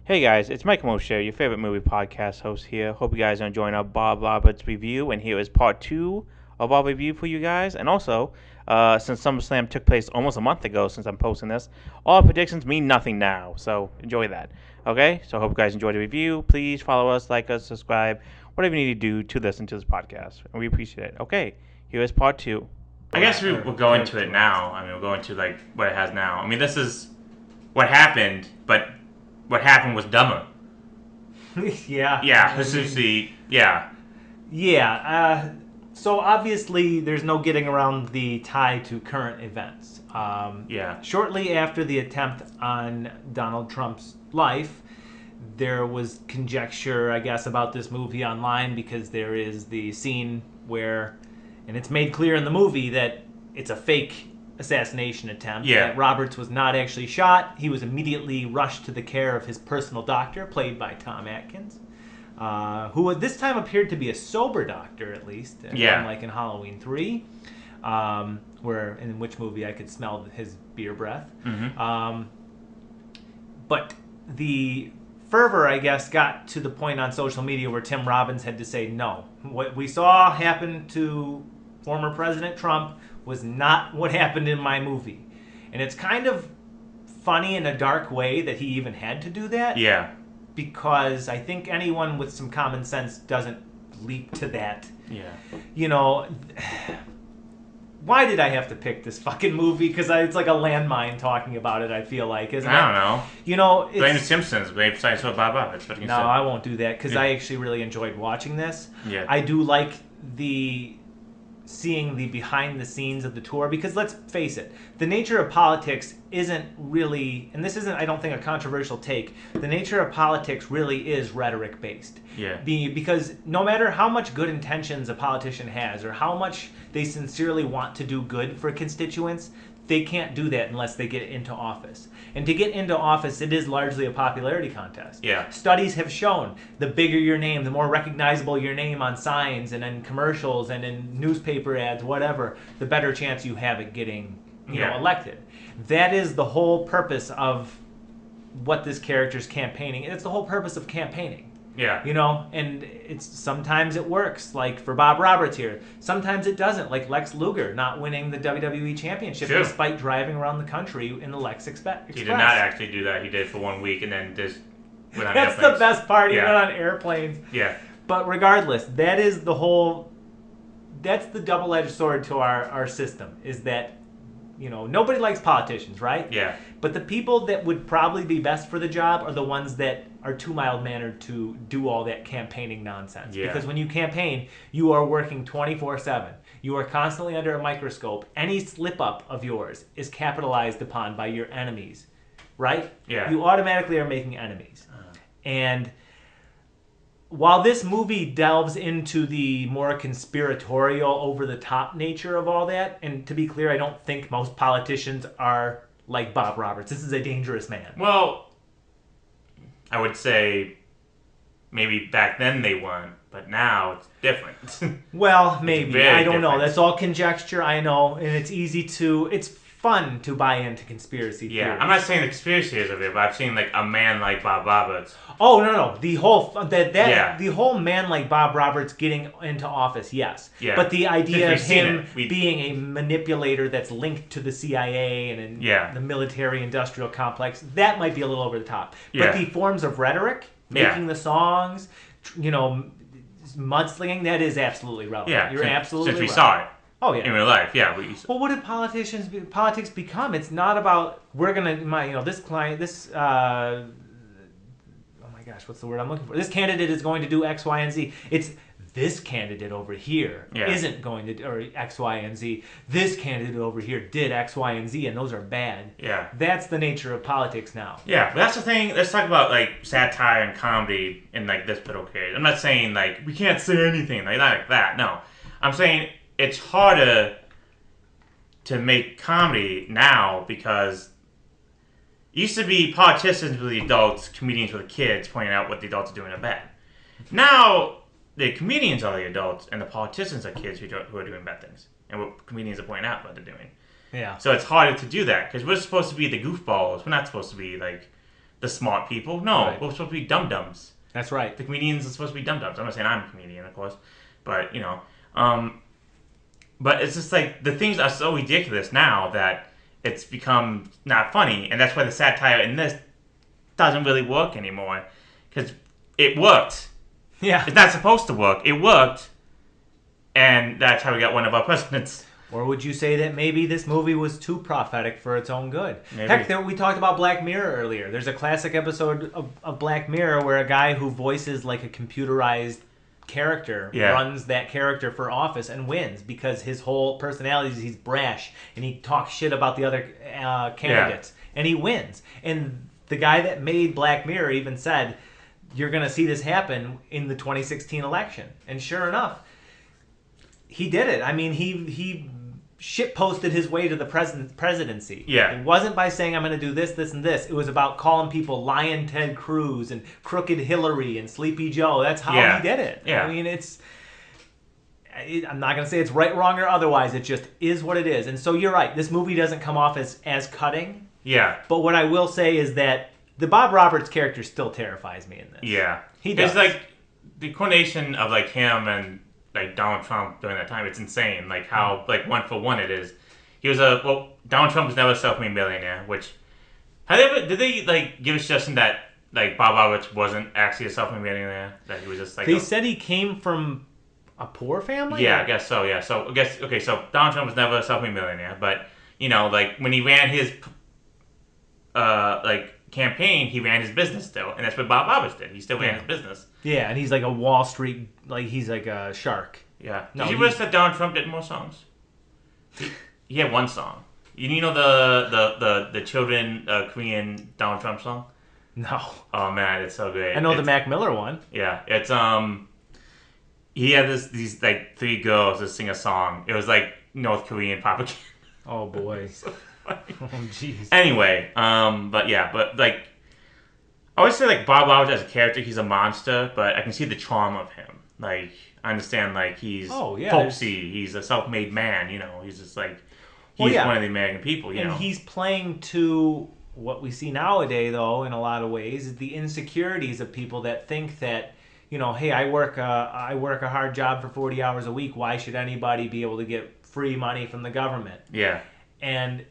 Hey guys, it's Mike Moshe, your favorite movie podcast host here. Hope you guys are enjoying our Bob Roberts review, and here is part 2 of our review for you guys. And also, since SummerSlam took place almost a month ago since I'm posting this, all predictions mean nothing now, so enjoy that. Okay, so I hope you guys enjoyed the review. Please follow us, like us, subscribe, whatever you need to do to listen to this podcast, and we appreciate it. Okay, here is part 2. I guess we'll go into it now. I mean, we'll go into like what it has now. I mean, this is what happened, but what happened was dumber. Yeah. Yeah, this is the Yeah. So obviously, there's no getting around the tie to current events. Yeah. Shortly after the attempt on Donald Trump's life, there was conjecture, I guess, about this movie online because there is the scene where, and it's made clear in the movie that it's a fake assassination attempt. Yeah. That Roberts was not actually shot. He was immediately rushed to the care of his personal doctor, played by Tom Atkins, who at this time appeared to be a sober doctor, at least. Yeah. Unlike in Halloween 3, in which movie I could smell his beer breath. Mm-hmm. But the fervor, I guess, got to the point on social media where Tim Robbins had to say no. What we saw happen to former President Trump was not what happened in my movie. And it's kind of funny in a dark way that he even had to do that. Yeah. Because I think anyone with some common sense doesn't leap to that. Yeah. You know, why did I have to pick this fucking movie? Because it's like a landmine talking about it, I feel like, isn't it? I don't know. You know, it's... Blame the Simpsons. Blame Science Bob Roberts. What can you No, say? I won't do that because Yeah. I actually really enjoyed watching this. Yeah. I do like seeing the behind the scenes of the tour because let's face it, the nature of politics isn't really, and this isn't, I don't think, a controversial take. The nature of politics really is rhetoric based. Yeah. Because no matter how much good intentions a politician has or how much they sincerely want to do good for constituents, they can't do that unless they get into office. And to get into office, it is largely a popularity contest. Yeah. Studies have shown the bigger your name, the more recognizable your name on signs and in commercials and in newspaper ads, whatever, the better chance you have at getting elected. That is the whole purpose of what this character's campaigning. It's the whole purpose of campaigning. Yeah. You know, and it's sometimes it works, like for Bob Roberts here. Sometimes it doesn't, like Lex Luger not winning the WWE Championship Sure. despite driving around the country in the Lex Express. He did not actually do that. He did it for 1 week and then just went on That's airplanes. the best part, even Yeah. on airplanes. Yeah. But regardless, that is the whole... That's the double-edged sword to our system, is that, you know, nobody likes politicians, right? Yeah. But the people that would probably be best for the job are the ones that are too mild-mannered to do all that campaigning nonsense. Yeah. Because when you campaign, you are working 24/7. You are constantly under a microscope. Any slip-up of yours is capitalized upon by your enemies, right? Yeah. You automatically are making enemies. And while this movie delves into the more conspiratorial, over-the-top nature of all that, and to be clear, I don't think most politicians are like Bob Roberts. This is a dangerous man. Well, I would say maybe back then they weren't, but now it's different. Well, maybe. very I don't know. different. That's all conjecture, I know, and it's easy to... It's fun to buy into conspiracy Yeah, theories. I'm not saying the conspiracy is of it, but I've seen like a man like Bob Roberts. Oh no! The whole Yeah. the whole man like Bob Roberts getting into office, yes. Yeah. But the idea of Since we've seen him it, we- being a manipulator that's linked to the CIA and in Yeah. the military-industrial complex, that might be a little over the top. Yeah. But the forms of rhetoric, Yeah. making the songs, you know, mudslinging, that is absolutely relevant. Yeah, You're since, absolutely since we right. saw it Oh in yeah. real life. Yeah, Well, what did politics become? It's not about this client, this oh my gosh, what's the word I'm looking for? This candidate is going to do X, Y, and Z. It's this candidate over here Yeah. isn't going to or X, Y, and Z. This candidate over here did X, Y, and Z, and those are bad. Yeah. That's the nature of politics now. Yeah, but that's the thing. Let's talk about like satire and comedy in like this pivotal period. I'm not saying like we can't say anything like that. No, I'm saying it's harder to make comedy now because it used to be politicians with the adults, comedians with the kids, pointing out what the adults are doing are bad. Now the comedians are the adults and the politicians are kids who are doing bad things, and what comedians are pointing out what they're doing. Yeah. So it's harder to do that because we're supposed to be the goofballs. We're not supposed to be like the smart people. No, Right. we're supposed to be dum-dums. That's right. The comedians are supposed to be dum-dums. I'm not saying I'm a comedian, of course. But, but it's just like the things are so ridiculous now that it's become not funny. And that's why the satire in this doesn't really work anymore. Because it worked. Yeah. It's not supposed to work. It worked. And that's how we got one of our presidents. Or would you say that maybe this movie was too prophetic for its own good? Maybe. Heck, we talked about Black Mirror earlier. There's a classic episode of Black Mirror where a guy who voices like a computerized character runs that character for office and wins because his whole personality is he's brash and he talks shit about the other candidates and he wins. And the guy that made Black Mirror even said, you're going to see this happen in the 2016 election. And sure enough, he did it. I mean, he shit posted his way to the presidency. Yeah. It wasn't by saying I'm going to do this, this, and this. It was about calling people Lion Ted Cruz and Crooked Hillary and Sleepy Joe. That's how he did it. Yeah. I mean, I'm not going to say it's right, wrong, or otherwise. It just is what it is. And so you're right. This movie doesn't come off as cutting. Yeah. But what I will say is that the Bob Roberts character still terrifies me in this. Yeah. He does. It's like the coordination of like him and like Donald Trump during that time. It's insane. Like how like one for one it is. He was Donald Trump was never a self-made millionaire. Which did they like give a suggestion that like Bob Roberts wasn't actually a self-made millionaire? That he was just like they said he came from a poor family. Yeah, I guess so. Yeah. So I guess okay. So Donald Trump was never a self-made millionaire, but like when he ran his campaign, he ran his business still, and that's what Bob Roberts did. He still ran his business. Yeah, and he's like a Wall Street, like he's like a shark. Yeah. No, Did you realize that Donald Trump did more songs? He had one song. You know the children Korean Donald Trump song? No. Oh man, it's so great. I know the Mac Miller one. Yeah, it's he had these like three girls that sing a song. It was like North Korean propaganda. Oh boy. Oh jeez. Anyway, but like I always say like Bob Roberts as a character, he's a monster, but I can see the charm of him. Like I understand like he's folksy, he's a self-made man, he's just like he's one of the American people, and he's playing to what we see nowadays though in a lot of ways is the insecurities of people that think that hey, I work a hard job for 40 hours a week, why should anybody be able to get free money from the government? Yeah. And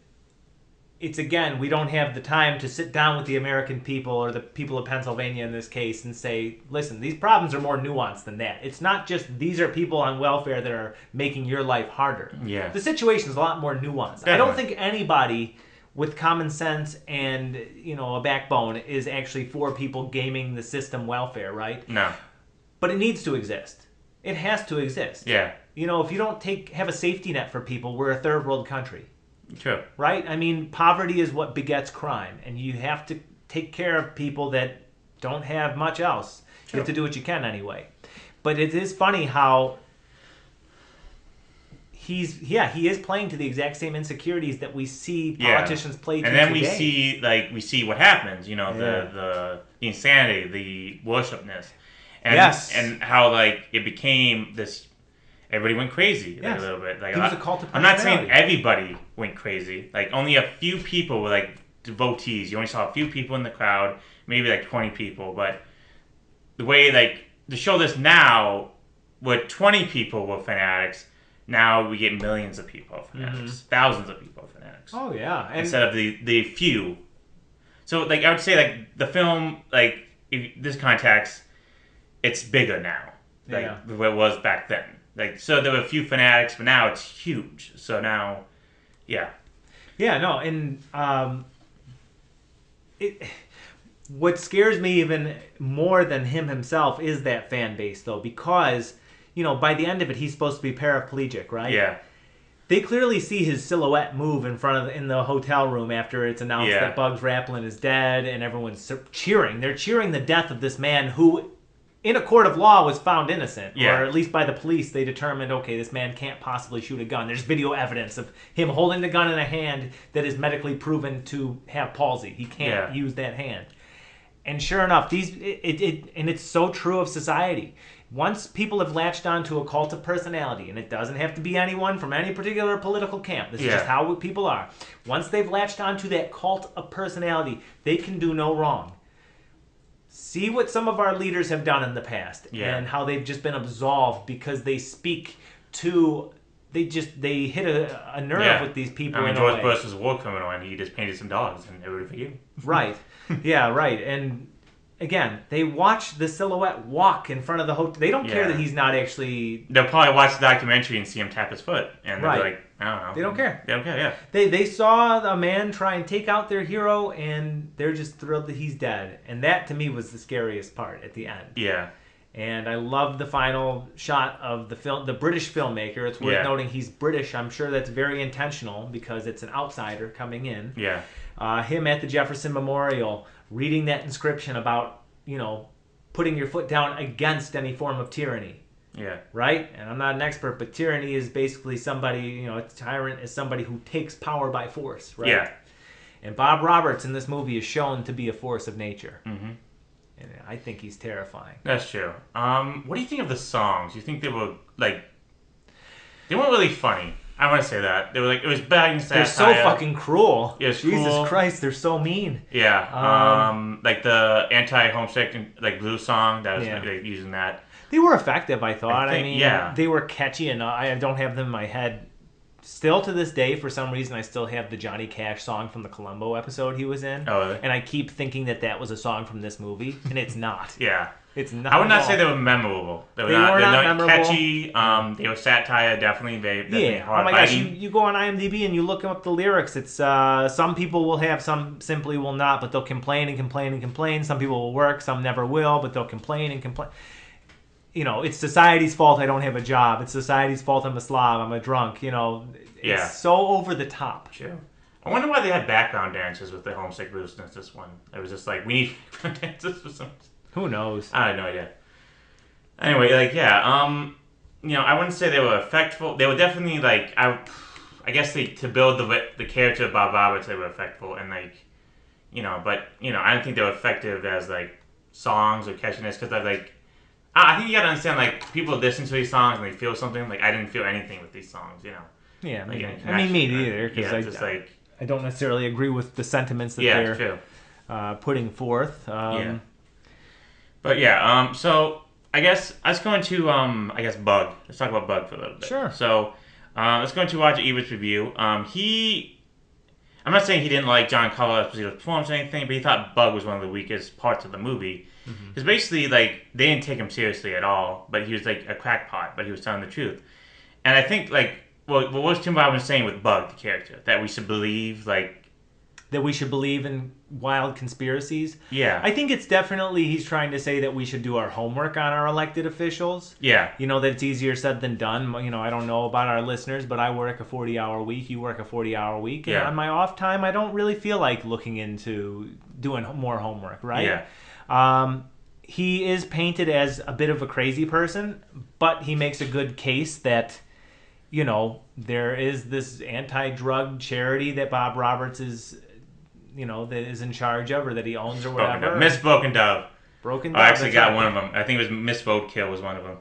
it's again, we don't have the time to sit down with the American people or the people of Pennsylvania in this case and say, listen, these problems are more nuanced than that. It's not just these are people on welfare that are making your life harder. Yeah. The situation is a lot more nuanced. Definitely. I don't think anybody with common sense and a backbone is actually for people gaming the system welfare, right? No. But it needs to exist. It has to exist. Yeah. If you don't have a safety net for people, we're a third world country. True. Right? I mean, poverty is what begets crime, and you have to take care of people that don't have much else. True. You have to do what you can anyway. But it is funny how he is playing to the exact same insecurities that we see politicians play to today. And then today. we see what happens, the insanity, the worshipness. And how like it became this. Everybody went crazy a little bit. Like, he was a cult of I'm not saying everybody went crazy. Like only a few people were like devotees. You only saw a few people in the crowd, maybe like 20 people. But the way like to show this now, where 20 people were fanatics, now we get millions of people fanatics, thousands of people fanatics. Oh yeah, instead of the few. So like I would say like the film like this context, it's bigger now. Like what it was back then. Like so, there were a few fanatics, but now it's huge. So now, yeah, no, and what scares me even more than him himself is that fan base, though, because by the end of it, he's supposed to be paraplegic, right? Yeah. They clearly see his silhouette move in the hotel room after it's announced that Bugs Raplin is dead, and everyone's cheering. They're cheering the death of this man who, in a court of law, was found innocent. Yeah. Or at least by the police, they determined, okay, this man can't possibly shoot a gun. There's video evidence of him holding the gun in a hand that is medically proven to have palsy. He can't use that hand. And sure enough, and it's so true of society. Once people have latched onto a cult of personality, and it doesn't have to be anyone from any particular political camp. This is just how people are. Once they've latched onto that cult of personality, they can do no wrong. see what some of our leaders have done in the past and how they've just been absolved because they speak to. They hit a nerve with these people. I mean, George Bush was a war criminal, and he just painted some dogs, and everybody forgave him. Right. Yeah. Right. And again, they watch the silhouette walk in front of the hotel. They don't care that he's not actually. They'll probably watch the documentary and see him tap his foot, and they'll be like, I don't know. They don't care. They don't care. Yeah. They saw a man try and take out their hero, and they're just thrilled that he's dead. And that to me was the scariest part at the end. Yeah. And I love the final shot of the film, the British filmmaker. It's worth noting he's British. I'm sure that's very intentional because it's an outsider coming in. Yeah. Him at the Jefferson Memorial reading that inscription about, putting your foot down against any form of tyranny. Yeah. Right? And I'm not an expert, but tyranny is basically somebody, a tyrant is somebody who takes power by force, right? Yeah. And Bob Roberts in this movie is shown to be a force of nature. Mm-hmm. And I think he's terrifying. That's true. What do you think of the songs? You think they were, they weren't really funny. I want to say that. They were it was bad satire. They're so fucking cruel. It was Jesus cruel. Christ, they're so mean. Yeah. The anti-homesick, blues song, that was using that. They were effective, I thought. I think, they were catchy, and I don't have them in my head. Still to this day, for some reason, I still have the Johnny Cash song from the Columbo episode he was in. Oh, really? And I keep thinking that was a song from this movie, and it's not. Yeah. It's not. I would not say they were memorable. They were not memorable. Catchy. They were satire, definitely. Definitely hard oh my gosh, you go on IMDb and you look up the lyrics. It's some people will have, some simply will not, but they'll complain and complain and complain. Some people will work, some never will, but they'll complain and complain. It's society's fault I don't have a job. It's society's fault I'm a slob. I'm a drunk. It's so over the top. True. I wonder why they had background dancers with the homesick bluesness. This one, it was just we need background dancers for some. Who knows? I have no idea. Anyway, I wouldn't say they were effectful. They were definitely I guess to build the character of Bob Roberts, they were effectful and but I don't think they were effective as songs or catchiness because I think you gotta understand people listen to these songs and they feel something. I didn't feel anything with these songs, Yeah, me neither. Because I don't necessarily agree with the sentiments that they're putting forth. But so I guess let's go into Bug. Let's talk about Bug for a little bit. Sure. So let's go into Roger Ebert's review. I'm not saying he didn't like John Carlisle's performance or anything, but he thought Bug was one of the weakest parts of the movie. Because basically, they didn't take him seriously at all, but he was a crackpot, but he was telling the truth. And I think, what was Tim Robbins saying with Bug, the character? That we should believe, that we should believe in wild conspiracies? Yeah. I think it's definitely, he's trying to say that we should do our homework on our elected officials. Yeah. That it's easier said than done. I don't know about our listeners, but I work a 40-hour week. You work a 40-hour week. And on my off time, I don't really feel like looking into doing more homework, right? Yeah. He is painted as a bit of a crazy person, but he makes a good case that, there is this anti-drug charity that Bob Roberts is, that is in charge of or that he owns or whatever. Miss Broken Dove. Broken Dove. I actually got one of them. I think it was Miss Roadkill was one of them.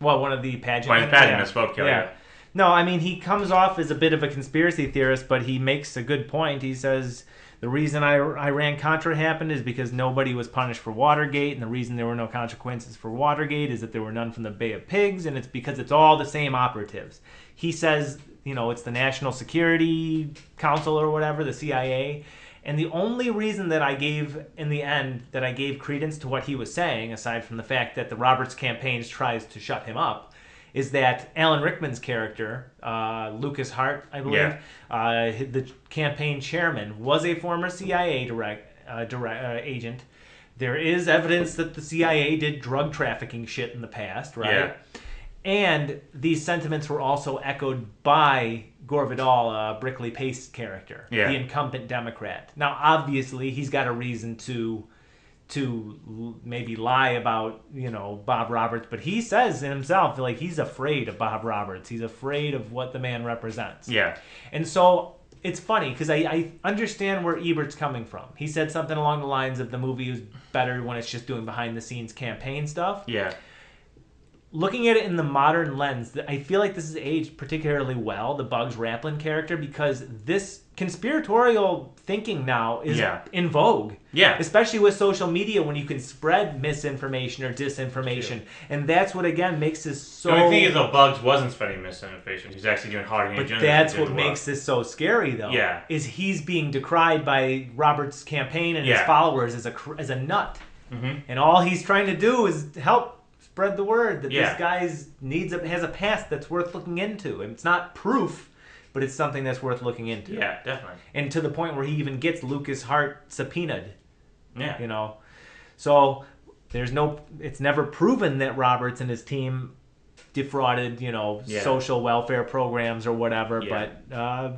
Well, one of the pageant. One of the pageant, Miss Roadkill, yeah. No, he comes off as a bit of a conspiracy theorist, but he makes a good point. He says, the reason Iran-Contra happened is because nobody was punished for Watergate, and the reason there were no consequences for Watergate is that there were none from the Bay of Pigs, and it's because it's all the same operatives. He says, it's the National Security Council or whatever, the CIA, and the only reason that I gave, in the end, that I gave credence to what he was saying, aside from the fact that the Roberts campaign tries to shut him up, is that Alan Rickman's character, Lucas Hart, I believe, the campaign chairman, was a former CIA agent. There is evidence that the CIA did drug trafficking shit in the past, right? Yeah. And these sentiments were also echoed by Gore Vidal, Brickley Pace's character, the incumbent Democrat. Now, obviously, he's got a reason to maybe lie about, Bob Roberts, but he says himself, he's afraid of Bob Roberts. He's afraid of what the man represents. Yeah. And so it's funny because I understand where Ebert's coming from. He said something along the lines of the movie is better when it's just doing behind the scenes campaign stuff. Yeah. looking at it in the modern lens, I feel like this is aged particularly well, the Bugs Raplin character, because this conspiratorial thinking now is in vogue. Yeah. Especially with social media when you can spread misinformation or disinformation. And that's what, again, makes this so... The only thing is, though, Bugs wasn't spreading misinformation. He's actually doing hard-hitting But journalism. that's what makes this so scary, though. Yeah. Is he's being decried by Robert's campaign and his followers as a nut. Mm-hmm. And all he's trying to do is help spread the word that this guy has a past that's worth looking into. And it's not proof, but it's something that's worth looking into. Yeah, definitely. And to the point where he even gets Lucas Hart subpoenaed. Yeah. You know? So it's never proven that Roberts and his team defrauded, social welfare programs or whatever, but I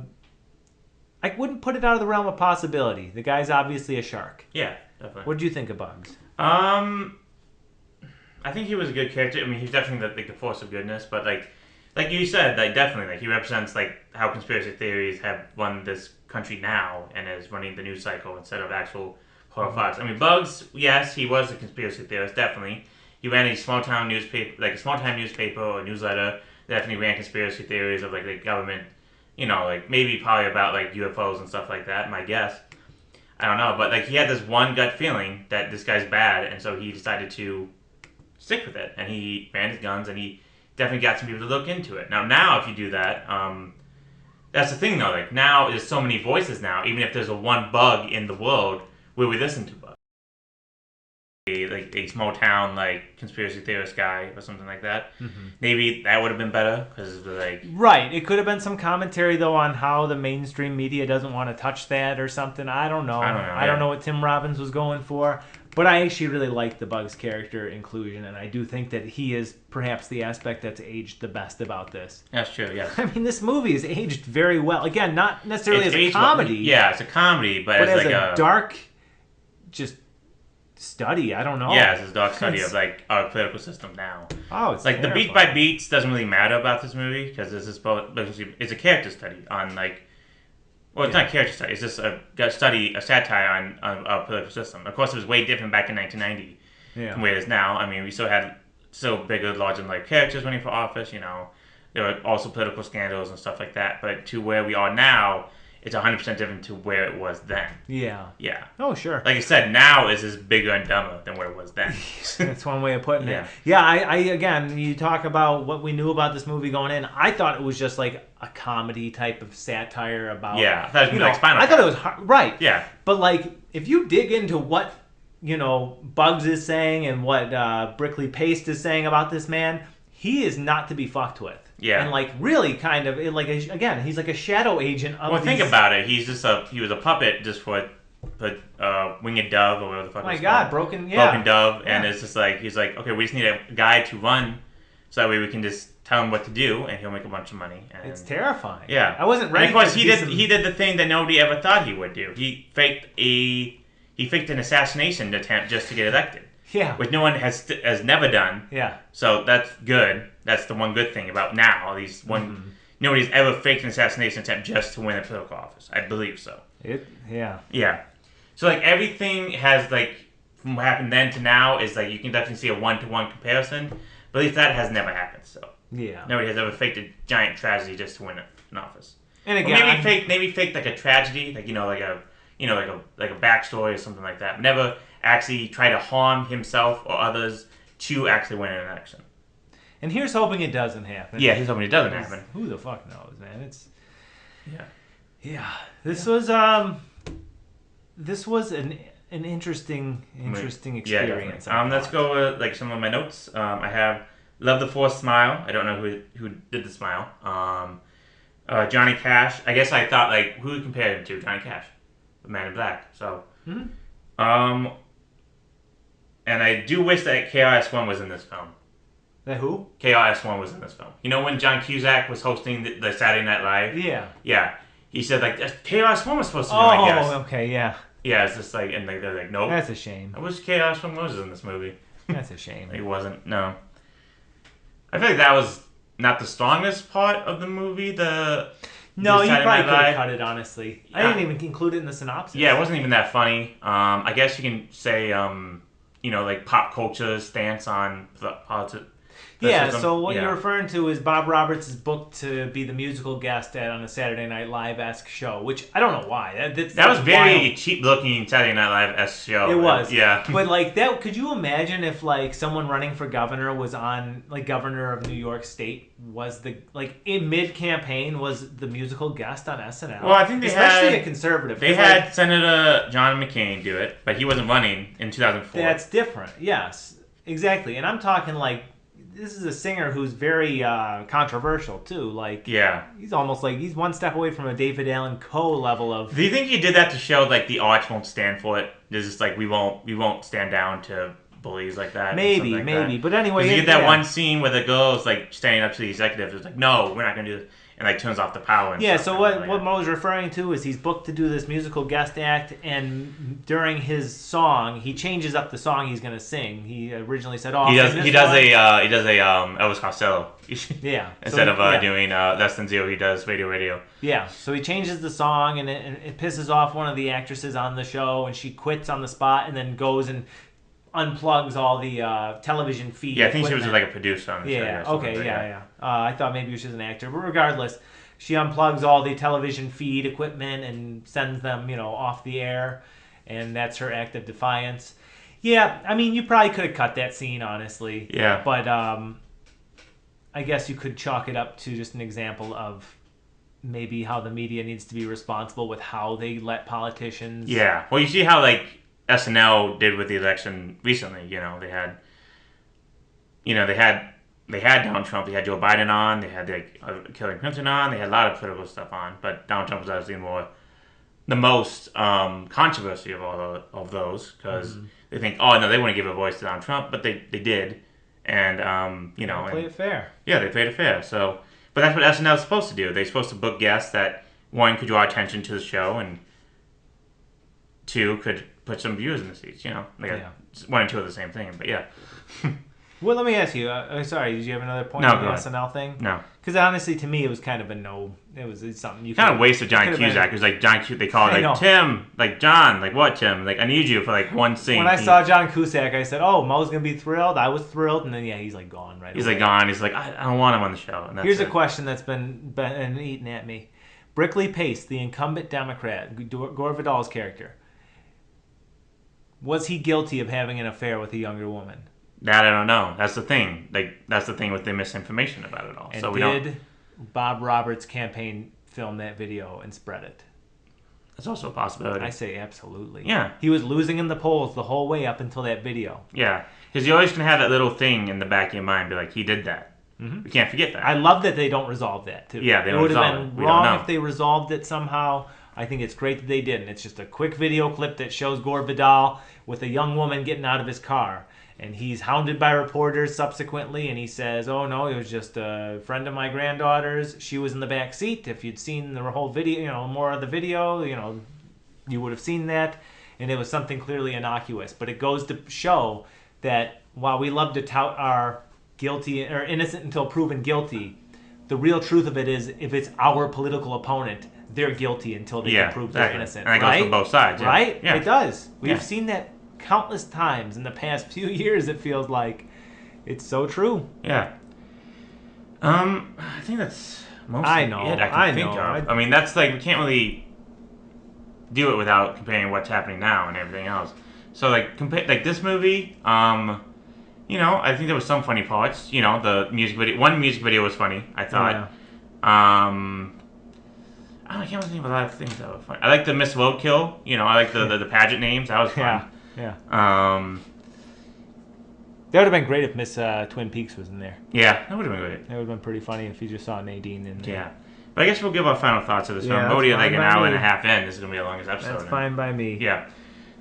wouldn't put it out of the realm of possibility. The guy's obviously a shark. Yeah, definitely. What did you think of Bugs? I think he was a good character. I mean, he's definitely the force of goodness, but like you said, definitely, he represents how conspiracy theories have run this country now and is running the news cycle instead of actual horror files. I mean, Bugs, yes, he was a conspiracy theorist, definitely. He ran a small town newspaper, a small time newspaper or newsletter. Definitely ran conspiracy theories of the government, maybe probably about UFOs and stuff like that. My guess, I don't know, but he had this one gut feeling that this guy's bad, and so he decided to stick with it, and he ran his guns, and he definitely got some people to look into it. Now, if you do that, that's the thing though. Now there's so many voices now. Even if there's a one Bug in the world, will we listen to Bug? A small town conspiracy theorist guy or something like that. Mm-hmm. Maybe that would have been better because right. It could have been some commentary though on how the mainstream media doesn't want to touch that or something. I don't know. I don't know what Tim Robbins was going for. But I actually really like the Bugs character inclusion, and I do think that he is perhaps the aspect that's aged the best about this. That's true, yes. I mean, this movie is aged very well. Again, not necessarily as a comedy. Yeah, it's a comedy, but as a dark, just study. I don't know. Yeah, it's a dark study of our political system now. Oh, it's the beat by beats doesn't really matter about this movie because this is it's a character study on well, it's not a character study. It's just a satire on our political system. Of course, it was way different back in 1990 from where it is now. I mean, we still had bigger, larger-than-life characters running for office. There were also political scandals and stuff like that. But to where we are now, it's 100% different to where it was then. Yeah. Yeah. Oh, sure. Like I said, now is bigger and dumber than where it was then. That's one way of putting it. Yeah, I again, you talk about what we knew about this movie going in. I thought it was just a comedy type of satire about... Yeah, I thought it was Spinal Tap. I thought it was... Right. Yeah. But, if you dig into what, Bugs is saying and what Brickley Paste is saying about this man, he is not to be fucked with. Yeah. And really kind of again, he's like a shadow agent of think about it. He's just he was a puppet just for Winged Dove or whatever the fuck my God, called. Broken Dove, and it's just he's okay, we just need a guy to run so that way we can just tell him what to do and he'll make a bunch of money. And it's terrifying. Yeah. I wasn't ready. And of course he did the thing that nobody ever thought he would do. He faked an assassination attempt just to get elected. Yeah. Which no one has never done. Yeah. So that's good. That's the one good thing about now. Nobody's ever faked an assassination attempt just to win a political office. I believe so. Yeah. Yeah. So everything has from what happened then to now is you can definitely see a 1-to-1 comparison. But at least that has never happened. So yeah. Nobody has ever faked a giant tragedy just to win an office. And again, maybe faked a tragedy, like a backstory or something like that. Never actually try to harm himself or others to actually win an election. And here's hoping it doesn't happen. Yeah, here's hoping it doesn't happen. Who the fuck knows, man? It's yeah. This was an interesting experience. Yeah, let's go with some of my notes. I have love the forced smile. I don't know who did the smile. Johnny Cash. I guess I thought who would compare him to? Johnny Cash, the Man in Black. So. Mm-hmm. And I do wish that KRS-One was in this film. That who? KRS-One was in this film. When John Cusack was hosting the Saturday Night Live? Yeah. Yeah. He said, KRS-One was supposed to be my guest. Oh, okay, yeah. Yeah, it's just and they're nope. That's a shame. I wish KRS-One was in this movie. That's a shame. He wasn't, no. I feel that was not the strongest part of the movie, No, you probably could have cut it, honestly. I didn't even include it in the synopsis. Yeah, it wasn't even that funny. I guess you can say, pop culture stance on politics. Yeah, system. so what Yeah. you're referring to is Bob Roberts is booked to be the musical guest on a Saturday Night Live-esque show, which I don't know why. That was very wild. cheap-looking Saturday Night Live-esque show. It was. Yeah. But like that, could you imagine if like someone running for governor was on, like governor of New York State was the, like in mid-campaign was the musical guest on SNL? Well, I think they especially had- a conservative. They 'cause, had like, Senator John McCain do it, but he wasn't running in 2004. that's different. Yes, exactly. And I'm talking like this is a singer who's very controversial too. Like Yeah. he's almost like he's one step away from a David Allen Coe level of. Do you think he did that to show like the arts won't stand for it? There's just like we won't stand down to bullies like that. and Maybe, something like maybe. that. But anyway, 'Cause you get that yeah. one scene where the girl's like standing up to the executives. It's like, no, we're not gonna do this, and like turns off the power. And Yeah, stuff so and what like what that. Mo's referring to is he's booked to do this musical guest act, and during his song, he changes up the song he's going to sing. He originally said, "Oh, He I'll does sing he this does one." a Elvis Costello Yeah. instead So of yeah. doing Less Than Zero. He does Radio. Yeah, so he changes the song, and it pisses off one of the actresses on the show, and she quits on the spot, and then goes and unplugs all the television feed. Yeah, I think she was equipment. like a producer on the show. Yeah, or something okay, like yeah, that. yeah. I thought maybe she was an actor, but regardless, she unplugs all the television feed equipment and sends them, off the air, and that's her act of defiance. Yeah, I mean, you probably could have cut that scene, honestly. Yeah. But I guess you could chalk it up to just an example of maybe how the media needs to be responsible with how they let politicians. Yeah. Well, you see how like SNL did with the election recently. They had Donald Trump, they had Joe Biden on, they had Hillary Clinton on, they had a lot of political stuff on, but Donald Trump was obviously the most controversy of all of those because they think, oh no, they want to give a voice to Donald Trump, but they did, and Play it fair. yeah, they played it fair. So, but that's what SNL is supposed to do. They're supposed to book guests that one could draw attention to the show, and two could put some viewers in the seats. One and two are the same thing, but yeah. Well, let me ask you. Sorry, did you have another point No, on the go ahead. SNL thing? No. Because honestly, to me, it was kind of a no. It's something you Kind of could've- wasted John could've been- Cusack. It was like John Cusack. They call I it know. like Tim, like John, like what Tim? Like I need you for like one scene. When I saw John Cusack, I said, "Oh, Mo's gonna be thrilled." I was thrilled, and then he's like gone right he's away. like gone. He's like I don't want him on the show. And that's Here's a it. question that's been eaten at me. Brickley Pace, the incumbent Democrat, Gore Vidal's character, was he guilty of having an affair with a younger woman? That I don't know. That's the thing. Like that's the thing with the misinformation about it all. And So we don't. did Bob Roberts' campaign film that video and spread it? That's also a possibility. I say absolutely. Yeah. He was losing in the polls the whole way up until that video. Yeah, because you always can have that little thing in the back of your mind, be like, he did that. Mhm. We can't forget that. I love that they don't resolve that too. Yeah, they don't It would have resolve been it. We don't wrong know. if they resolved it somehow. I think it's great that they didn't. It's just a quick video clip that shows Gore Vidal with a young woman getting out of his car. And he's hounded by reporters subsequently, and he says, "Oh no, it was just a friend of my granddaughter's. She was in the back seat. If you'd seen the whole video, more of the video, you would have seen that." And it was something clearly innocuous. But it goes to show that while we love to tout our guilty or innocent until proven guilty, the real truth of it is if it's our political opponent, they're guilty until they can prove they're exactly. innocent. And that right? goes for both sides. Yeah. Right? Yeah. It does. We've Yeah. seen that countless times in the past few years. It feels like it's so true. Yeah. I think that's mostly I know, it I can I think know. of. I mean, that's like, we can't really do it without comparing what's happening now and everything else. So, like, like this movie, I think there was some funny parts. The music video. One music video was funny, I thought. I can't really think of a lot of things that were funny. I like the Miss Roadkill. I like the pageant names. That was fun. Yeah. Um, That would have been great if Miss Twin Peaks was in there. yeah, that would have been great. That would have been pretty funny if you just saw Nadine in there. Yeah. But I guess we'll give our final thoughts of this Yeah, film. that's We're already fine like an by hour me. and a half in. This is going to be the longest episode. That's now. fine by me. Yeah.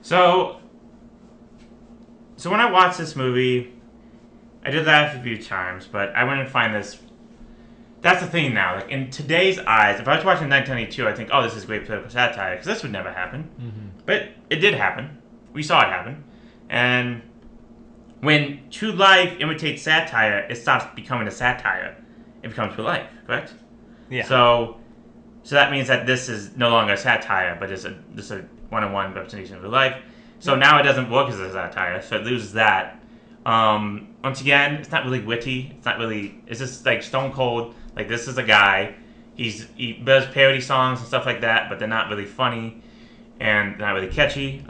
So when I watched this movie, I did laugh a few times, but I wouldn't find this. That's the thing now. Like, in today's eyes, if I was watching 1992, I think, oh, this is great political satire, because this would never happen. Mm-hmm. But it did happen. We saw it happen. And when true life imitates satire, it stops becoming a satire. It becomes true life, correct? Yeah. So that means that this is no longer a satire, but it's a one-on-one representation of real life. So now it doesn't work as a satire, so it loses that. Once again, it's not really witty. It's just like stone cold. Like, this is a guy. He does parody songs and stuff like that, but they're not really funny and not really catchy.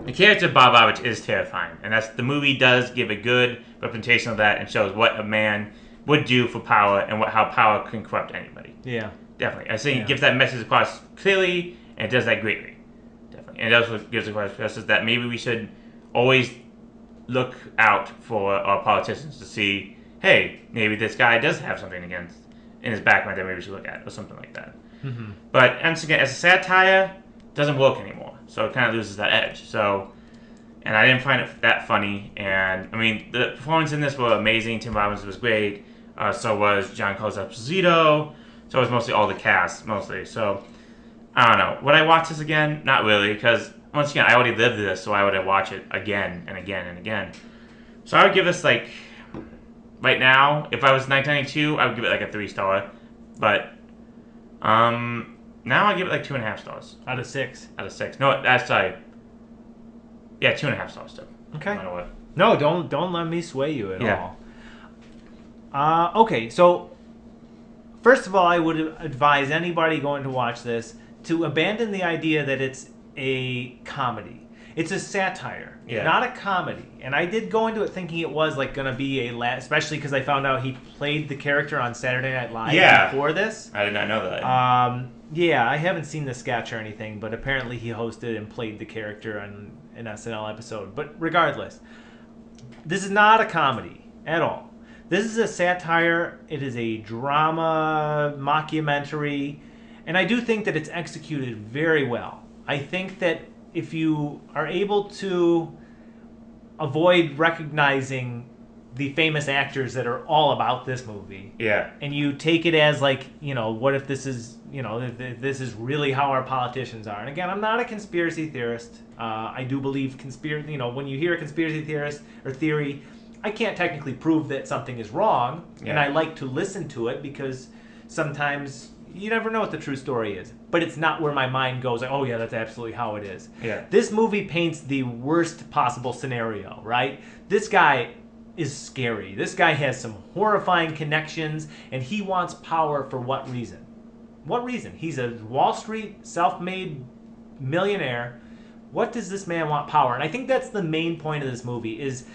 The character of Bob Roberts is terrifying, and the movie does give a good representation of that and shows what a man would do for power and how power can corrupt anybody. Yeah. Definitely. I think it gives that message across clearly, and it does that greatly. Definitely. And it also gives across message that maybe we should always look out for our politicians to see, hey, maybe this guy does have something against in his background that maybe we should look at, or something like that. Mm-hmm. But once again, as a satire, it doesn't work anymore. So it kind of loses that edge. So, and I didn't find it that funny. And I mean, the performances in this were amazing. Tim Robbins was great. So was Giancarlo Esposito. So was mostly all the cast, mostly. So, I don't know. Would I watch this again? Not really, because once again, I already lived this, so I would watch it again and again and again. So I would give this, like, right now, if I was 1992, I would give it like a 3-star. But now I give it like 2.5 stars. Out of 6. Out of 6. No, that's sorry. Yeah, 2.5 stars still. Okay. No matter what. No, don't let me sway you at Yeah. all. Okay, so first of all, I would advise anybody going to watch this to abandon the idea that it's a comedy. It's a satire, not a comedy. And I did go into it thinking it was like going to be especially because I found out he played the character on Saturday Night Live before this. I did not know that. Yeah, I haven't seen the sketch or anything, but apparently he hosted and played the character on an SNL episode. But regardless, this is not a comedy at all. This is a satire. It is a drama, mockumentary, and I do think that it's executed very well. I think that if you are able to avoid recognizing the famous actors that are all about this movie, and you take it as like, what if this is, if this is really how our politicians are. And again, I'm not a conspiracy theorist. I do believe when you hear a conspiracy theorist or theory, I can't technically prove that something is wrong, and I like to listen to it because sometimes you never know what the true story is. But it's not where my mind goes, like, oh yeah, that's absolutely how it is. Yeah. This movie paints the worst possible scenario, right? This guy is scary. This guy has some horrifying connections, and he wants power for what reason? What reason? He's a Wall Street self-made millionaire. What does this man want power? And I think that's the main point of this movie, is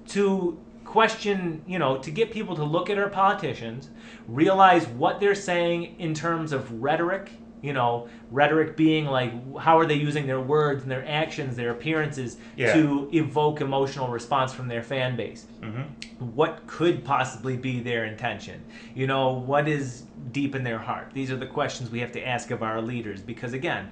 to question, to get people to look at our politicians, realize what they're saying in terms of rhetoric, rhetoric being like, how are they using their words and their actions, their appearances to evoke emotional response from their fan base. Mm-hmm. What could possibly be their intention? What is deep in their heart? These are the questions we have to ask of our leaders, because again,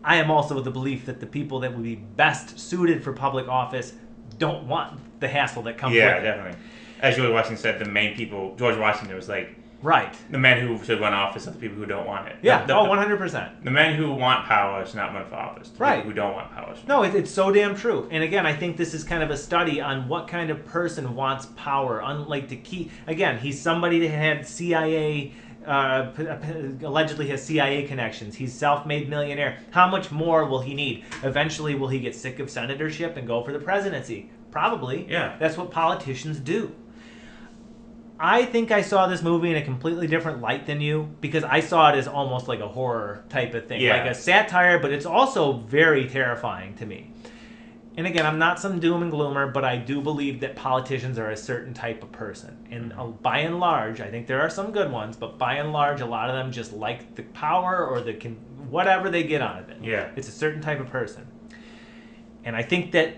I am also of the belief that the people that would be best suited for public office don't want the hassle that comes with it. Yeah, definitely. As George Washington said, the main people, George Washington was like, right, the men who should run office are the people who don't want it. Yeah, 100%. The men who want power should not run for office. The people who don't want power should. No, it's so damn true. And again, I think this is kind of a study on what kind of person wants power. Unlike the key, again, he's somebody that had CIA, allegedly has CIA connections. He's self-made millionaire. How much more will he need? Eventually, will he get sick of senatorship and go for the presidency? Probably. Yeah. That's what politicians do. I think I saw this movie in a completely different light than you, because I saw it as almost like a horror type of thing. Like a satire, but it's also very terrifying to me. And again, I'm not some doom and gloomer, but I do believe that politicians are a certain type of person. And by and large, I think there are some good ones, but by and large, a lot of them just like the power or whatever they get out of it. Yeah. It's a certain type of person. And I think that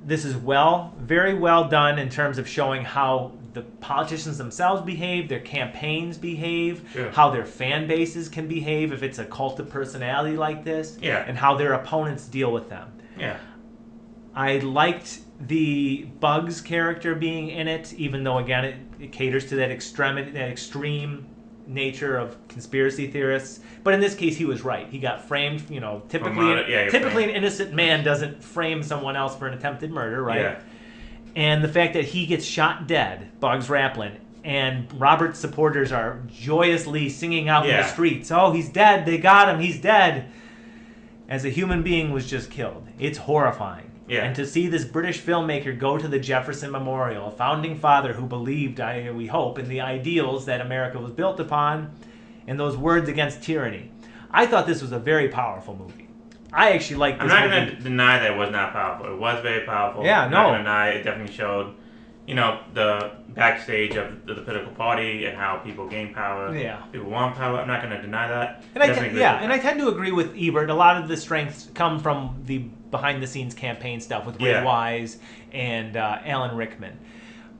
this is very well done in terms of showing how the politicians themselves behave, their campaigns behave, how their fan bases can behave if it's a cult of personality like this, and how their opponents deal with them. Yeah. I liked the Bugs character being in it, even though, again, it caters to that extreme nature of conspiracy theorists. But in this case, he was right. He got framed, typically an innocent man doesn't frame someone else for an attempted murder, right? Yeah. And the fact that he gets shot dead, Bugs Raplin, and Robert's supporters are joyously singing out in the streets, oh, he's dead, they got him, he's dead, as a human being was just killed. It's horrifying. Yeah. And to see this British filmmaker go to the Jefferson Memorial, a founding father who believed, we hope, in the ideals that America was built upon, and those words against tyranny. I thought this was a very powerful movie. I actually liked this I'm not movie. going to deny that it was not powerful. It was very powerful. Yeah, I'm no. not going to deny it definitely showed, the backstage of the political party and how people gain power. Yeah. People want power. I'm not going to deny that. And I Definitely agree with and I tend to agree with Ebert. A lot of the strengths come from the behind-the-scenes campaign stuff with Ray Yeah. Wise and Alan Rickman.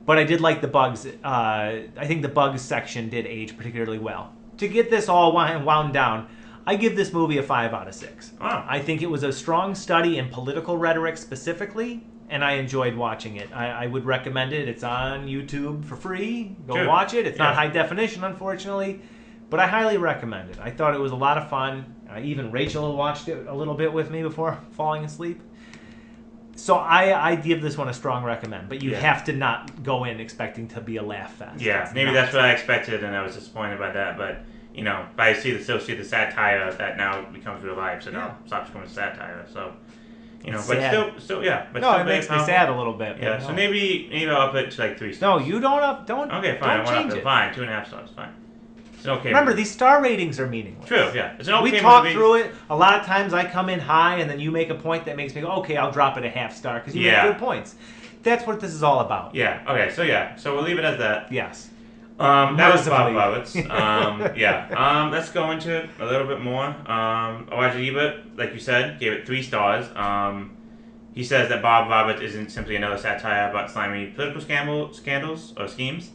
But I did like the bugs. I think the bugs section did age particularly well. To get this all wound down, I give this movie a 5 out of 6. Wow. I think it was a strong study in political rhetoric specifically, and I enjoyed watching it. I would recommend it. It's on YouTube for free. Go Good. watch it. It's not Yeah. high definition, unfortunately, but I highly recommend it. I thought it was a lot of fun. Even Rachel watched it a little bit with me before falling asleep. So I give this one a strong recommend, but you Yeah. have to not go in expecting to be a laugh fest. Yeah, It's maybe not. that's what I expected, and I was disappointed by that. But I still see the satire that now becomes real life, so now Yeah. it stops becoming satire. So, It's but sad. still, yeah. But No, still it very makes me powerful. sad a little bit. but Yeah, so no. maybe I'll up it to like 3 No, stars. you don't. Okay, fine. I Don't went up change to it. fine 2.5 stars. Fine. It's an okay. Remember, movie. these star ratings are meaningless. True. Yeah, it's an okay We movie. talk through it. A lot of times I come in high, and then you make a point that makes me go, okay, I'll drop it a half star because you Yeah. make good points. That's what this is all about. Yeah. Okay. So we'll leave it as that. Yes. That was Bob Mercifully. Roberts. Yeah. Let's go into it a little bit more. Roger Ebert, like you said, gave it 3 stars. He says that Bob Roberts isn't simply another satire about slimy political scandals or schemes.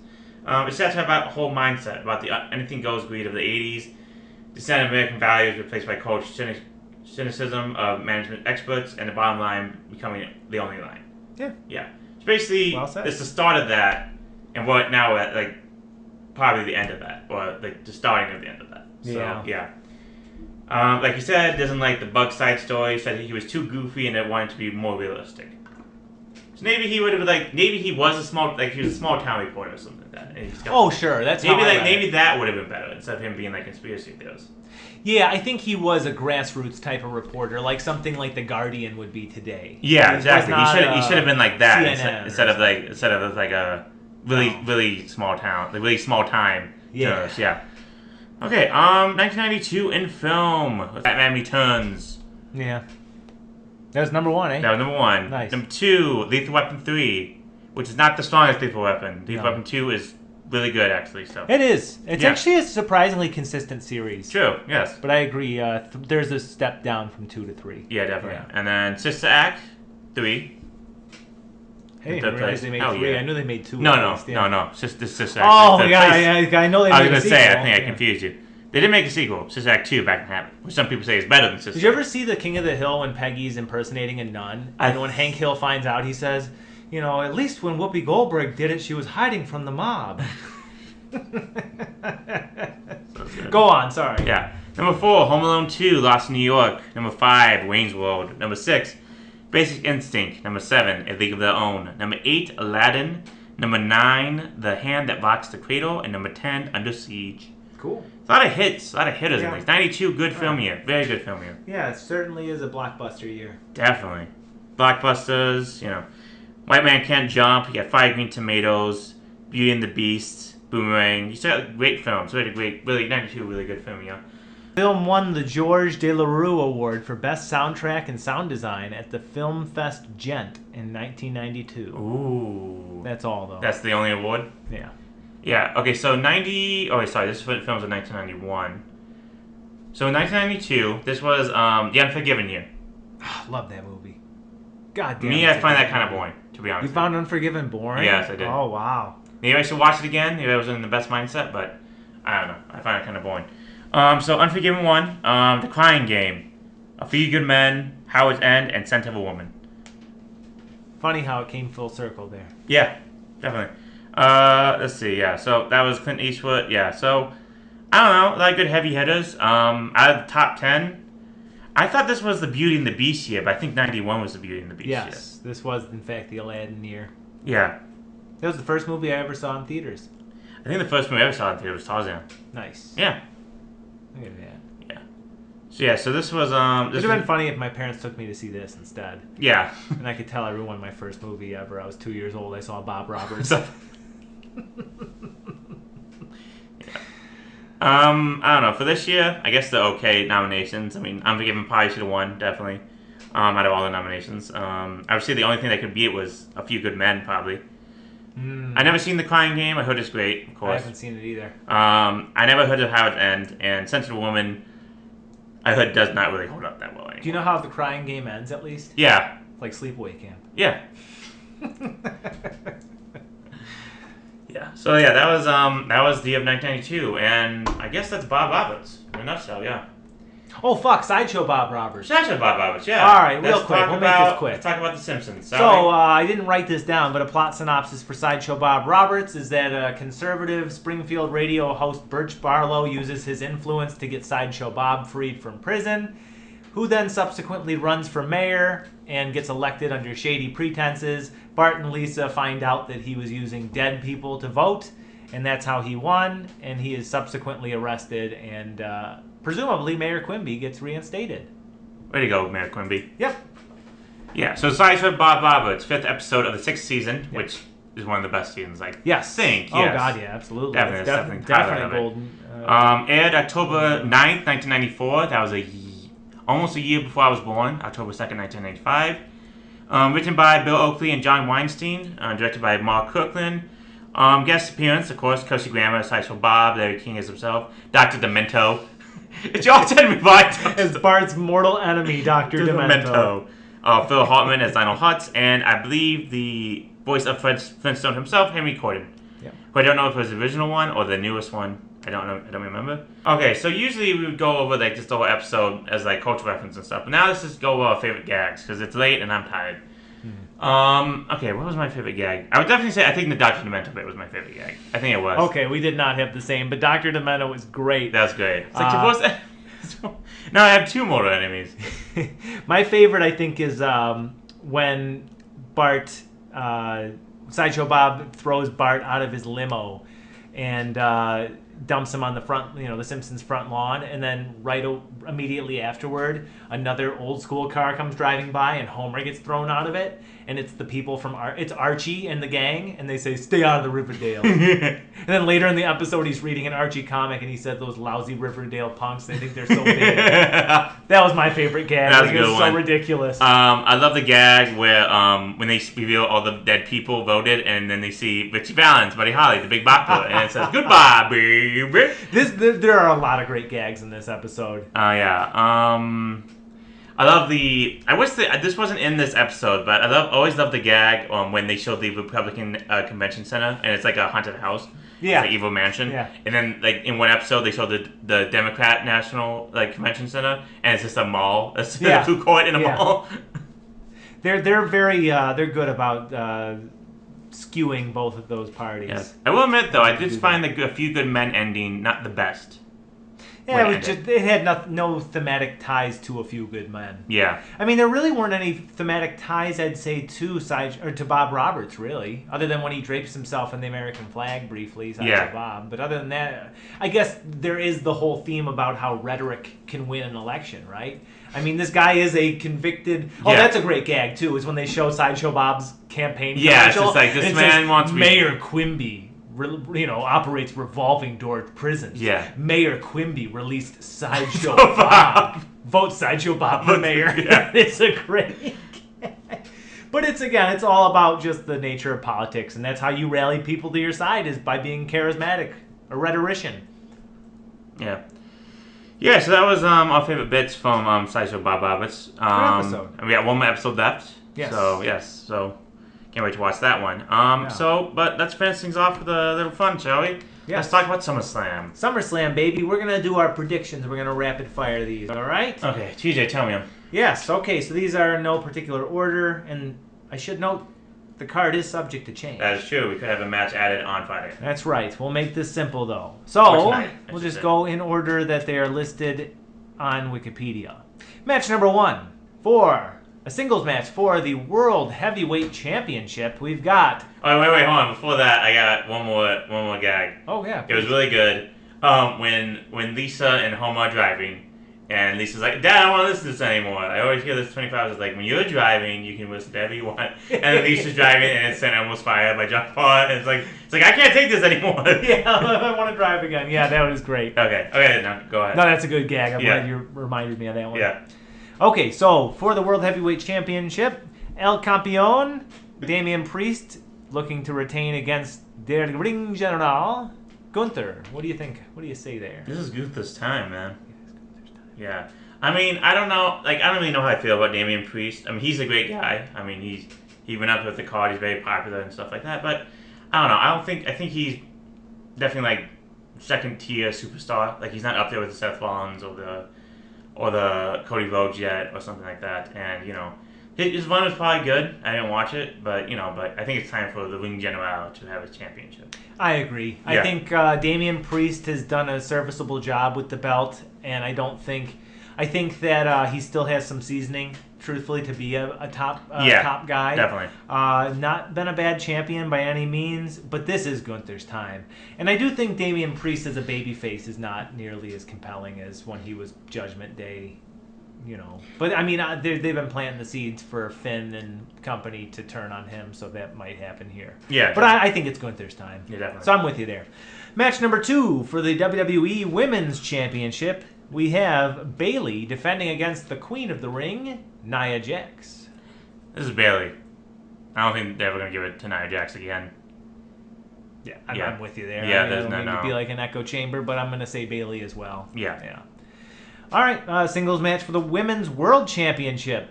It's satire about a whole mindset, about the anything goes greed of the 80s, descent of American values replaced by culture cynicism of management experts, and the bottom line becoming the only line. Yeah. Yeah. It's basically, Well said. it's the start of that, and what now at like probably the end of that, or like the starting of the end of that. So, Yeah. like you said, doesn't like the bug side story. Said he was too goofy and it wanted to be more realistic. So maybe he would have maybe he was he was a small town reporter or something like that. And he's got, Oh, sure. That's how I read it. maybe that would have been better instead of him being like conspiracy theorist. Yeah, I think he was a grassroots type of reporter, like something like the Guardian would be today. Yeah, was exactly. not, He should have been like that CNN instead of or like a really small town, like really small time. Yeah. Journalist, yeah. Okay. 1992 in film. Batman Returns. Yeah. That was number 1, eh? That was number 1. Nice. Number 2, Lethal Weapon 3, which is not the strongest Lethal Weapon. Lethal No. Weapon 2 is really good, actually. So It is. It's Yeah. actually a surprisingly consistent series. true. Yes. But I agree. There's a step down from 2 to 3. Yeah, definitely. Yeah. And then Sister Act 3. Hey, I Third didn't realize place. they made Hell 3. yeah. I knew they made 2. No, at least, yeah. no. Sister Act. Oh, third yeah, place. yeah. I know they I was made gonna a say, I sequel. think I Yeah. confused you. They did make a sequel, Sister Act 2, back in Heaven, which some people say is better than Sister Did you Act. ever see The King of the Hill when Peggy's impersonating a nun? I- And when Hank Hill finds out, he says, at least when Whoopi Goldberg did it, she was hiding from the mob. Go on, sorry. Yeah. Number 4, Home Alone 2, Lost in New York. Number 5, Wayne's World. Number 6, Basic Instinct. Number 7, A League of Their Own. Number 8, Aladdin. Number 9, The Hand That Rocks the Cradle. And number 10, Under Siege. Cool. A lot of hits, a lot of hitters Yeah. in this. 92, good film year. Very good film year. Yeah, it certainly is a blockbuster year. Definitely. Blockbusters, White Man Can't Jump. You got Fire Green Tomatoes. Beauty and the Beast. Boomerang. You saw great films. Really, 92, really good film year. Film won the Georges Delerue Award for Best Soundtrack and Sound Design at the Film Fest Gent in 1992. Ooh. That's all, though. That's the only award? Yeah. Yeah, okay, so 90... Oh, sorry, this film's in 1991. So in 1992, this was The Unforgiven year. Love that movie. God damn. Me, it's I a find good that kind of movie. boring, to be honest. You found Unforgiven boring? Yes, I did. Oh, wow. Maybe I should watch it again. Maybe I was in the best mindset, but I don't know. I find it kind of boring. So Unforgiven 1, The Crying Game, A Few Good Men, Howard's End, and Scent of a Woman. Funny how it came full circle there. Yeah, definitely. Let's see, yeah. So that was Clint Eastwood. Yeah, so I don't know, like good heavy hitters. Out of the top 10, I thought this was the Beauty and the Beast year, but I think 91 was the Beauty and the Beast Yes, this was, in fact, the Aladdin year. year. Yeah. That was the first movie I ever saw in theaters. I think the first movie I ever saw in theater was Tarzan. Nice. Yeah. Look at that. Yeah. So this was It this would have been was, funny if my parents took me to see this instead. yeah. And I could tell I ruined my first movie ever. I was 2 years old. I saw Bob Roberts. So- I don't know. For this year, I guess the okay nominations. I mean, Unforgiven probably should have won, definitely. Out of all the nominations, I would say the only thing that could beat was A Few Good Men, probably. I never seen The Crying Game. I heard it's great, of I course. haven't seen it either. I never heard of How It End, and Sensitive Woman, I heard does not really hold up that well anymore. Do you know how The Crying Game ends, at least? Yeah, Like Sleepaway Camp. yeah, yeah. So yeah, that was the year of 1992, and I guess that's Bob Roberts in a nutshell. Yeah. Oh, fuck. Sideshow Bob Roberts. Sideshow Bob Roberts, yeah. All right, real Let's quick. talk We'll make about- this quick. Let's talk about The Simpsons. So, I didn't write this down, but a plot synopsis for Sideshow Bob Roberts is that conservative Springfield radio host Birch Barlow uses his influence to get Sideshow Bob freed from prison, who then subsequently runs for mayor and gets elected under shady pretenses. Bart and Lisa find out that he was using dead people to vote, and that's how he won, and he is subsequently arrested, and presumably Mayor Quimby gets reinstated. Way to go, Mayor Quimby. Yep. Yeah, so Sideshow Bob Roberts, 5th episode of the 6th season, which is one of the best seasons, I Yes. think. Oh, yes. God, yeah, absolutely. Definitely, It's it's definitely highlight of it. golden. Aired October 9th, 1994. That was almost a year before I was born, October 2nd, 1995. Written by Bill Oakley and John Weinstein. Directed by Mark Kirkland. Guest appearance, of course, Kelsey Grammer, Sideshow Bob, Larry King as himself, Dr. Demento. It's your turn to revise. As Bart's mortal enemy, Dr. Demento. Phil Hartman as Lionel Hutz, and I believe the voice of Fred Flintstone himself, Henry Corden. Yeah. Who I don't know if it was the original one or the newest one. I don't know. I don't remember. Okay, so usually we would go over like just the whole episode as like cultural reference and stuff. But now let's just go over our favorite gags because it's late and I'm tired. Okay, what was my favorite gag? I would definitely say I think the Dr. Demento bit was my favorite gag. I think it was. Okay, we did not have the same, but Dr. Demento was great. That's great. It's like now I have two mortal enemies. My favorite, I think, is when Bart, Sideshow Bob throws Bart out of his limo and dumps him on the front, the Simpsons front lawn, and then immediately afterward, another old school car comes driving by and Homer gets thrown out of it, and it's the people from it's Archie and the gang, and they say, "Stay out of the Riverdale." And then later in the episode, he's reading an Archie comic, and he said, "Those lousy Riverdale punks, they think they're so big." That was my favorite gag. That was a good It's one. so ridiculous. I love the gag where when they reveal all the dead people voted, and then they see Richie Valens, Buddy Holly, the Big Bopper, and it says, "Goodbye, baby." There are a lot of great gags in this episode. Yeah. I love I wish this wasn't in this episode, but always love the gag when they show the Republican convention center, and it's like a haunted house. Yeah. It's like evil mansion. Yeah. And then like in one episode they show the Democrat National Convention Center, and it's just a mall, a food court in a mall. They're very they're good about skewing both of those parties. Yes. I will admit though, I did find A Few Good Men ending not the best. Yeah, it had no thematic ties to A Few Good Men. Yeah. I mean, there really weren't any thematic ties, I'd say, to Bob Roberts, really, other than when he drapes himself in the American flag briefly, Bob. But other than that, I guess there is the whole theme about how rhetoric can win an election, right? I mean, this guy is a convicted... Oh, Yeah. that's a great gag, too, is when they show Sideshow Bob's campaign Yeah, it's commercial, just like, this and it man says, wants me- Mayor Quimby... operates revolving door prisons. Yeah. Mayor Quimby released Sideshow Bob. Bob. Vote Sideshow Bob for mayor. Yeah. It's a great gag. But it's all about just the nature of politics, and that's how you rally people to your side is by being charismatic, a rhetorician. Yeah. Yeah, so that was our favorite bits from Sideshow Bob Roberts. episode. And we got one more episode left. Yes. So can't wait to watch that one. Yeah. But let's finish things off with a little fun, shall we? Yes. Let's talk about SummerSlam. SummerSlam, baby. We're going to do our predictions. We're going to rapid fire these, all right? Okay, TJ, tell me. Yes, okay, so these are in no particular order, and I should note the card is subject to change. That is true. We could have a match added on Friday. That's right. We'll make this simple, though. Or So, tonight, I we'll should just say. go in order that they are listed on Wikipedia. Match number 1 for a singles match for the World Heavyweight Championship. We've got... Oh, wait, hold on. Before that, I got one more gag. Oh, yeah. It was really good. When Lisa and Homer are driving, And Lisa's like, Dad, I don't want to listen to this anymore. I always hear this 25 hours. It's like, when you're driving, you can listen to whatever you want. And then Lisa's driving, and it's Sent Almost Fire by John Paul. And it's like, I can't take this anymore. Yeah, I want to drive again. Yeah, that was great. Okay, now go ahead. No, that's a good gag. I'm glad you reminded me of that one. Yeah. Okay, so for the World Heavyweight Championship, El Campeón, Damian Priest, looking to retain against Der Ring General, Gunther. What do you think? What do you say there? This is Gunther's time, man. Yeah. I mean, I don't know. Like, I don't really know how I feel about Damian Priest. I mean, he's a great guy. I mean, he went up with the card. He's very popular and stuff like that. But I don't know. I think he's definitely like second tier superstar. Like, he's not up there with the Seth Rollins or the Cody Rhodes yet or something like that. And his run was probably good. I didn't watch it, but I think it's time for the Ring General to have his championship. I agree. Yeah. I think Damian Priest has done a serviceable job with the belt, and I think that he still has some seasoning, truthfully, to be a top guy. Definitely. Not been a bad champion by any means, but this is Gunther's time. And I do think Damian Priest as a babyface is not nearly as compelling as when he was Judgment Day. But I mean, they've been planting the seeds for Finn and company to turn on him, so that might happen here. Yeah, but I think it's Gunther's time. Yeah, definitely. So I'm with you there. Match number 2 for the WWE Women's Championship. We have Bayley defending against the Queen of the Ring, Nia Jax. This is Bayley. I don't think they're ever going to give it to Nia Jax again. Yeah, I'm with you there. Yeah, I don't mean no. to be like an echo chamber, but I'm going to say Bayley as well. Yeah. All right, singles match for the Women's World Championship.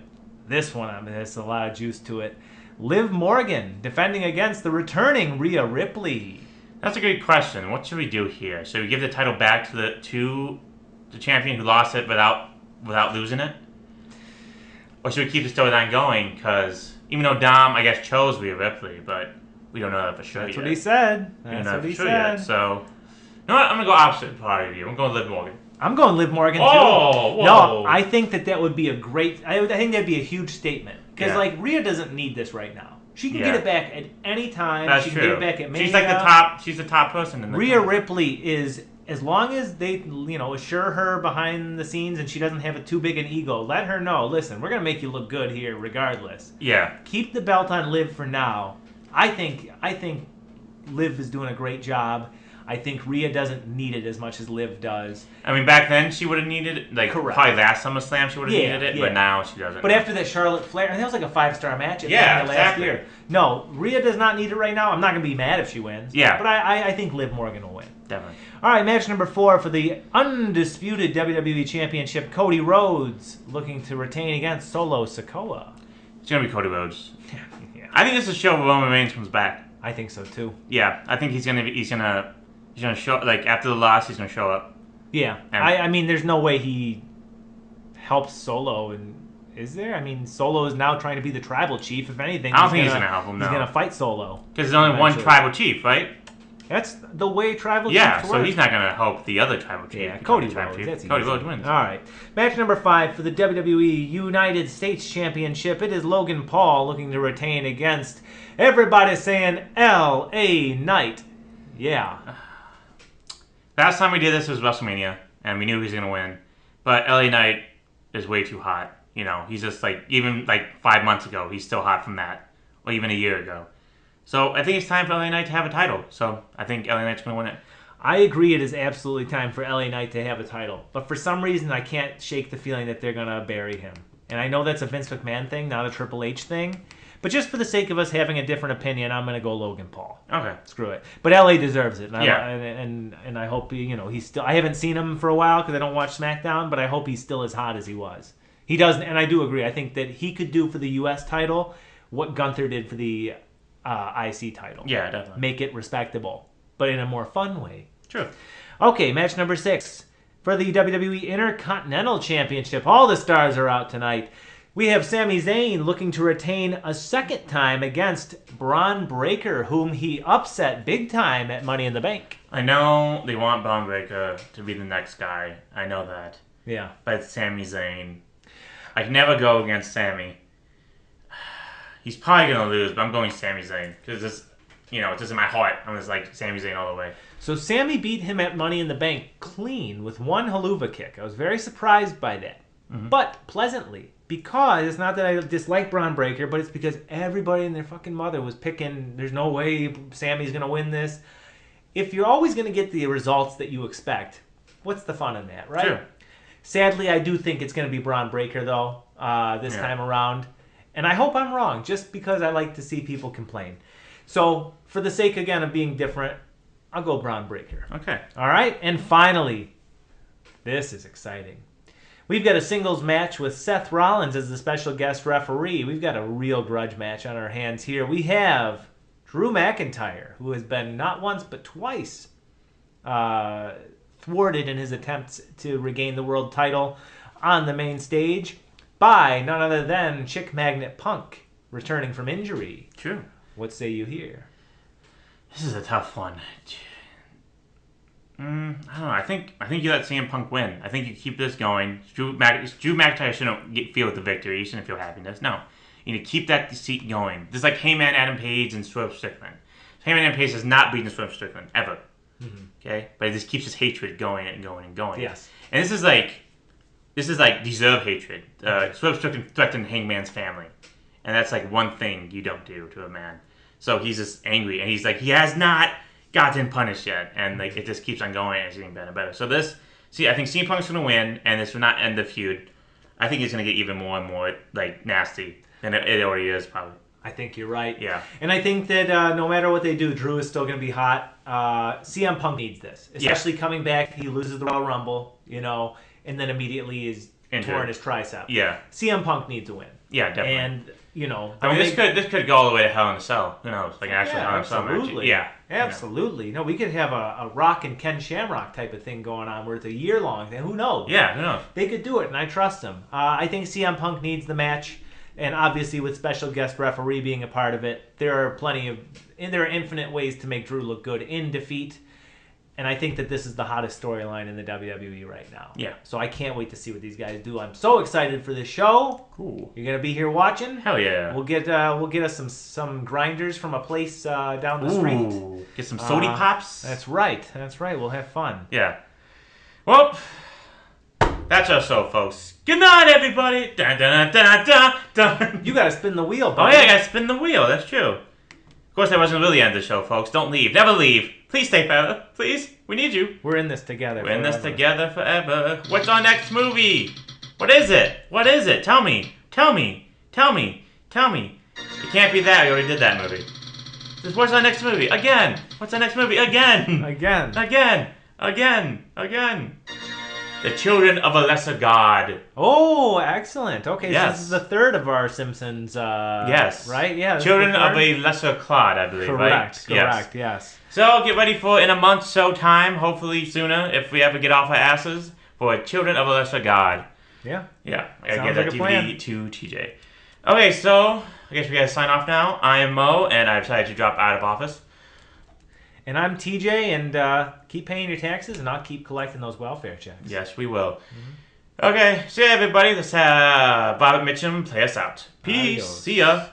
This one, there's a lot of juice to it. Liv Morgan defending against the returning Rhea Ripley. That's a great question. What should we do here? Should we give the title back to the champion who lost it without losing it? Or should we keep the storyline going? Because even though Dom, I guess, chose Rhea Ripley, but we don't know that for sure That's yet. what he said. We don't That's know what he for sure said. yet. So, you know what? I'm going to go opposite part of you. I'm going Liv Morgan. I'm going Liv Morgan too. Oh, whoa. No, I think that would be a great. I think that'd be a huge statement because Yeah. Rhea doesn't need this right now. She can get it back at any time. That's she true. can get it back at Mania. She's like the top. She's the top person in the Rhea company. Ripley is, as long as they assure her behind the scenes and she doesn't have a too big an ego. Let her know. Listen, we're gonna make you look good here, regardless. Yeah. Keep the belt on Liv for now. I think Liv is doing a great job. I think Rhea doesn't need it as much as Liv does. I mean, back then she would have needed it. Like, Correct. probably last SummerSlam she would have Yeah, needed it, yeah. but now she doesn't. But after that Charlotte Flair, and that was like a 5-star match at the Yeah, end of last exactly. year. No, Rhea does not need it right now. I'm not going to be mad if she wins. Yeah. But I think Liv Morgan will win. Definitely. All right, match number 4 for the undisputed WWE Championship. Cody Rhodes looking to retain against Solo Sikoa. It's going to be Cody Rhodes. Yeah, I think this is a show where Roman Reigns comes back. I think so too. Yeah, I think he's gonna show, like, after the loss, he's gonna show up. Yeah, And- I mean, there's no way he helps Solo, and is there? I mean, Solo is now trying to be the tribal chief. If anything, I don't think he's gonna help him, He's no. gonna fight Solo. Because there's only one Eventually. tribal chief, right? That's the way tribal Yeah, chiefs so work. he's not gonna help the other tribal chief. Yeah, become Cody the tribal Rhodes. chief. That's Cody easy. Rhodes wins. All right. Match number 5 for the WWE United States Championship. It is Logan Paul looking to retain against everybody saying L.A. Knight. Yeah. Last time we did this was WrestleMania, and we knew he was gonna win. But LA Knight is way too hot. He's just like, even like 5 months ago, he's still hot from that, or even a year ago. So I think it's time for LA Knight to have a title. So I think LA Knight's gonna win it. I agree it is absolutely time for LA Knight to have a title. But for some reason, I can't shake the feeling that they're going to bury him. And I know that's a Vince McMahon thing, not a Triple H thing. But just for the sake of us having a different opinion, I'm going to go Logan Paul. Okay. Screw it. But LA deserves it. And Yeah. and I hope he's still. I haven't seen him for a while because I don't watch SmackDown, but I hope he's still as hot as he was. He doesn't, and I do agree. I think that he could do for the U.S. title what Gunther did for the IC title. Yeah, definitely. Make it respectable, but in a more fun way. True. Okay, match number 6 for the WWE Intercontinental Championship. All the stars are out tonight. We have Sami Zayn looking to retain a second time against Braun Breaker, whom he upset big time at Money in the Bank. I know they want Braun Breaker to be the next guy. I know that. Yeah. But it's Sami Zayn. I can never go against Sami. He's probably going to lose, but I'm going Sami Zayn. Because it's just in my heart. I'm just like Sami Zayn all the way. So Sammy beat him at Money in the Bank clean with one haluva kick. I was very surprised by that, but pleasantly. Because it's not that I dislike Braun Breaker, but it's because everybody and their fucking mother was picking, there's no way Sammy's going to win this. If you're always going to get the results that you expect, what's the fun in that, right? Sure. Sadly, I do think it's going to be Braun Breaker, though, this time around. And I hope I'm wrong, just because I like to see people complain. So, for the sake, again, of being different, I'll go Braun Breaker. Okay. All right? And finally, this is exciting. We've got a singles match with Seth Rollins as the special guest referee. We've got a real grudge match on our hands here. We have Drew McIntyre, who has been not once but twice thwarted in his attempts to regain the world title on the main stage by none other than Chick Magnet Punk, returning from injury. True. What say you here? This is a tough one. I don't know. I think you let CM Punk win. I think you keep this going. Drew McIntyre shouldn't feel the victory. He shouldn't feel happiness. No. You need to keep that deceit going. This is like Heyman, Adam Page, and Swerve Strickland. Heyman, Adam Page has not beaten Swerve Strickland, ever. Mm-hmm. Okay? But it just keeps his hatred going and going and going. Yes. And this is like deserved hatred. Swerve Strickland threatened Hangman's family. And that's like one thing you don't do to a man. So he's just angry. And he's like, he has not gotten punished yet, and like it just keeps on going and it's getting better and better. So I think CM Punk's gonna win, and this will not end the feud. I think it's gonna get even more and more like nasty than it already is, probably. I think you're right. Yeah. And I think that no matter what they do, Drew is still gonna be hot. CM Punk needs this, especially coming back. He loses the Royal Rumble, and then immediately is torn his tricep. Yeah. CM Punk needs a win. Yeah, definitely. And this could go all the way to Hell in a Cell. Who knows? Like an actual Hell in a Cell match. Absolutely. Yeah. Absolutely. No, we could have a Rock and Ken Shamrock type of thing going on where it's a year-long thing. Who knows? Yeah, who knows? They could do it, and I trust them. I think CM Punk needs the match, and obviously with special guest referee being a part of it, there are infinite ways to make Drew look good in defeat, and I think that this is the hottest storyline in the WWE right now. Yeah. So I can't wait to see what these guys do. I'm so excited for this show. Cool. You're gonna be here watching? Hell yeah. We'll get us some grinders from a place down the street. Get some sody pops. That's right. We'll have fun. Yeah. Well, that's our show, folks. Good night, everybody. Dun, dun, dun, dun, dun. You gotta spin the wheel, Oh buddy. yeah, I gotta spin the wheel. That's true. Of course, that wasn't really the end of the show, folks. Don't leave. Never leave. Please stay forever. Please. We need you. We're in this together. We're in this together forever. What's our next movie? What is it? What is it? Tell me. Tell me. Tell me. Tell me. It can't be that. We already did that movie. What's our next movie? Again. What's our next movie? Again. Again. Again. Again. Again. The Children of a Lesser God. Oh, excellent. Okay, Yes. so this is the third of our Simpsons. Yes. Right? Yeah. this is Children the of third? a Lesser Clod, I believe, right? Correct. Correct. Yes. So get ready for in a month's so time, hopefully sooner, if we ever get off our asses, for Children of a Lesser God. Yeah. Yeah, I gotta Sounds give like that a DVD plan. to TJ. Okay, so I guess we gotta sign off now. I am Mo, and I've decided to drop out of office. And I'm TJ, and keep paying your taxes, and I'll keep collecting those welfare checks. Yes, we will. Okay, see ya, everybody. Let's have Bob Mitchum play us out. Peace. Adios. See ya.